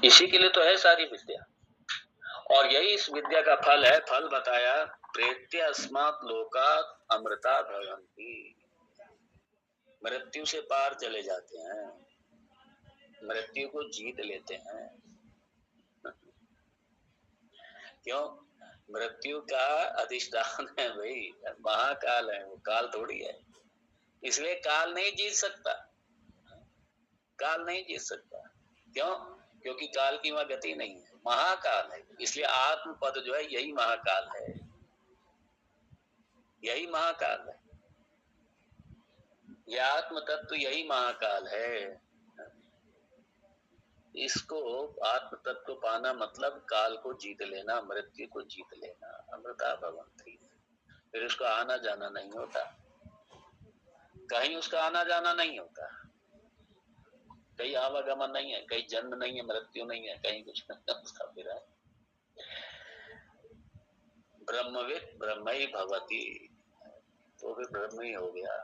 इसी के लिए तो है सारी विद्या। और यही इस विद्या का फल है। फल बताया, प्रेत्य अस्मात् लोकात् अमृता भवन्ति। मृत्यु से पार चले जाते हैं, मृत्यु को जीत लेते हैं। क्यों? मृत्यु का अधिष्ठान है भाई, महाकाल है, वो काल थोड़ी है। इसलिए काल नहीं जीत सकता, काल नहीं जीत सकता। क्यों? क्योंकि काल की वहां गति नहीं है, महाकाल है। इसलिए आत्म पद जो है यही महाकाल है, यही महाकाल है। यह आत्म तत्व यही महाकाल है। इसको आत्म तत्व पाना मतलब काल को जीत लेना, मृत्यु को जीत लेना। अमृता भवन्ति। फिर उसका आना जाना नहीं होता, कहीं उसका आना जाना नहीं होता, कहीं आवागमन नहीं है, कहीं जन्म नहीं है, मृत्यु नहीं है, कहीं कुछ नहीं उसका। फिर है ब्रह्मविद ब्रह्म ही भवती, तो भी ब्रह्म ही हो गया।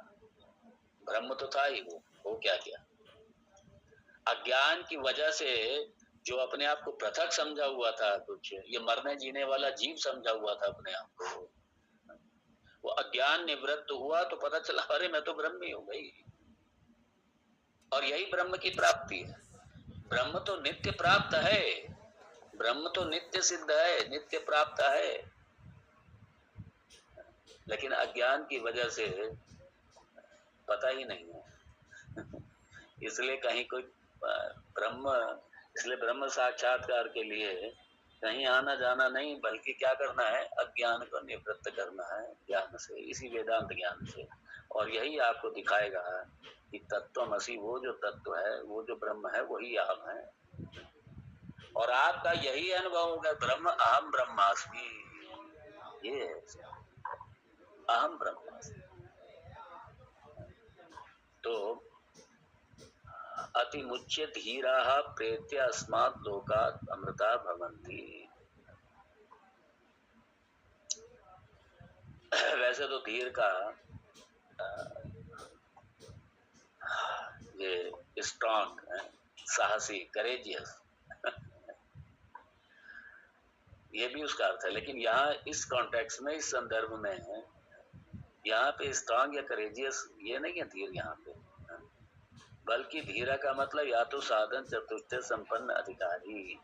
ब्रह्म तो था ही, वो क्या किया? अज्ञान की वजह से जो अपने आप को पृथक समझा हुआ था, कुछ ये मरने जीने वाला जीव समझा हुआ था अपने आप को, वो अज्ञान निवृत्त हुआ तो पता चला अरे मैं तो ब्रह्म ही हूं भाई। और यही ब्रह्म की प्राप्ति है। ब्रह्म तो नित्य प्राप्त है, ब्रह्म तो नित्य सिद्ध है, नित्य प्राप्त है। लेकिन अज्ञान की वजह से पता ही नहीं है। इसलिए कहीं कोई ब्रह्म, इसलिए ब्रह्म साक्षात्कार के लिए कहीं आना जाना नहीं, बल्कि क्या करना है? अज्ञान को निवृत्त करना है ज्ञान से, इसी वेदांत ज्ञान से। और यही आपको दिखाएगा कि तत्वमसि, वो जो तत्व है, वो जो ब्रह्म है, वही आप है। और आपका यही अनुभव होगा, ब्रह्म अहम ब्रह्मास्मि, ये अहम ब्रह्मास्मि। तो अति मुच्य धीराः प्रेत्य अस्मात् लोकात् अमृता भवन्ति। वैसे तो धीर का ये स्ट्रॉन्ग, साहसी, करेजियस, ये भी उसका अर्थ है। लेकिन यहाँ इस कॉन्टेक्स्ट में, इस संदर्भ में है, यहाँ पे स्ट्रॉन्ग या करेजियस ये नहीं है धीर यहाँ पे, बल्कि धीरा का मतलब या तो साधन चतुष्टय संपन्न अधिकारी,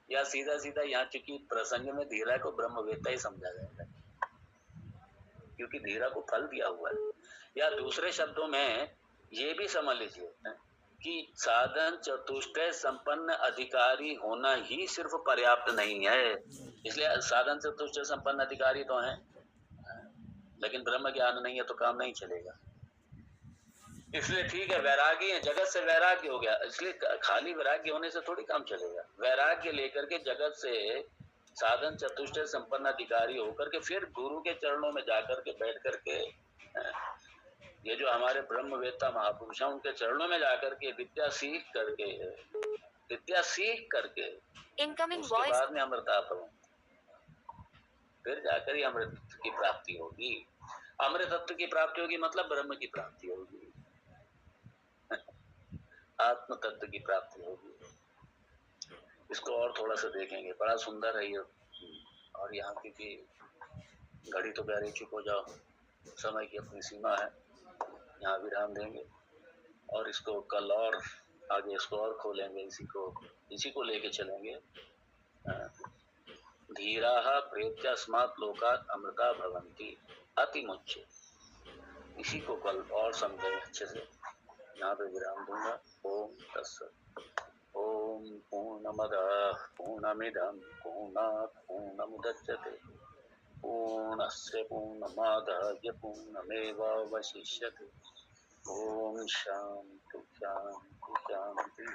या सीधा सीधा यहाँ, क्योंकि प्रसंग में धीरा को ब्रह्मवेत्ता ही समझा जाएगा, क्योंकि धीरा को फल दिया हुआ है। या दूसरे शब्दों में ये भी समझ लीजिए कि साधन चतुष्टय संपन्न अधिकारी होना ही सिर्फ पर्याप्त नहीं है। इसलिए साधन चतुष्टय संपन्न अधिकारी तो हैं, लेकिन ब्रह्म ज्ञान नहीं है तो काम नहीं चलेगा। इसलिए ठीक है, वैरागी है, जगत से वैराग्य हो गया, इसलिए खाली वैराग्य होने से थोड़ी काम चलेगा। वैराग्य लेकर के जगत से साधन चतुष्टय संपन्न अधिकारी होकर के फिर गुरु के चरणों में जाकर के बैठ करके, ये जो हमारे ब्रह्मवेत्ता महापुरुष हैं, उनके चरणों में जाकर के विद्या सीख करके, इनकमिंग उसके बाद में अमृतापन, फिर जाकर ही अमृत की प्राप्ति होगी। अमृतत्व की प्राप्ति होगी मतलब ब्रह्म की प्राप्ति होगी, आत्म तत्व की प्राप्ति होगी। इसको और थोड़ा सा देखेंगे, बड़ा सुंदर है ये। और यहाँ की घड़ी तो प्यारी, चुप हो जाओ, समय की अपनी सीमा है, यहाँ विराम देंगे और इसको कल और आगे इसको और खोलेंगे, इसी को लेके चलेंगे। धीराः प्रेत्य अस्मात् लोकात् अमृता भवन्ति अति मुच्य, इसी को कल और समझेंगे अच्छे से। यहाँ पे विराम दूंगा। ओम तत्सत्। ओम पूर्णमदः पूर्णमिदं पूर्णात् पूर्णमुदच्यते पूर्णस्य पूर्णमादाय पूर्णमेवावशिष्यते। ओम शांति शांति शांति।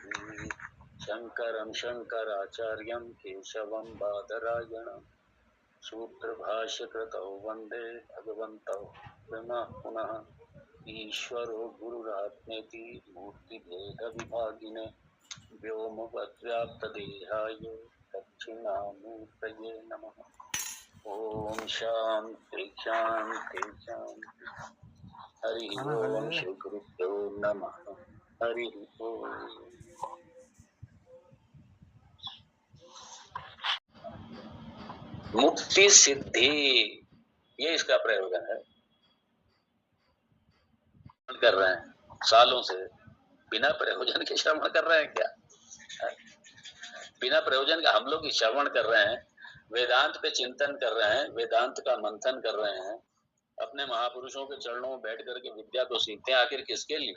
शंकरं शंकराचार्यं केशवं बादरायणं सूत्रभाष्यकृतौ वन्दे भगवन्तौ पुनः पुनः। ईश्वरो गुरुरात्मेति मूर्तिभेदविभागिने व्योमवद्व्याप्तदेहाय दक्षिणामूर्तये नमः। ओम शांति शांति शांति। हरि ओम श्री गुरुभ्यो नमः। हरि ओम। मुक्ति सिद्धि, ये इसका प्रयोजन है। कर रहे हैं सालों से, बिना प्रयोजन के श्रवण कर रहे हैं क्या? बिना प्रयोजन का हम लोग श्रवण कर रहे हैं, वेदांत पे चिंतन कर रहे हैं, वेदांत का मंथन कर रहे हैं, अपने महापुरुषों के चरणों में बैठ करके विद्या को सीखते हैं। आखिर किसके लिए?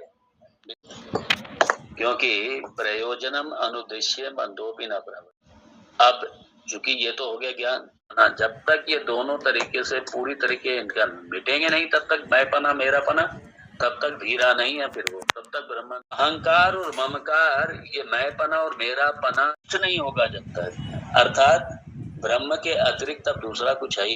क्योंकि प्रयोजनम अनुद्देश्य बंधोपि न प्रवृत्ति। अब चूंकि ये तो हो गया ज्ञान ना, जब तक ये दोनों तरीके से पूरी तरीके इनका मिटेंगे नहीं, तब तक मैंपना मेरापना, तब तक धीरा नहीं है। फिर वो तब तक ब्रह्म। अहंकार और ममकार, ये मैंपना और मेरापना कुछ नहीं होगा जब तक, अर्थात ब्रह्म के अतिरिक्त अब दूसरा कुछ है ही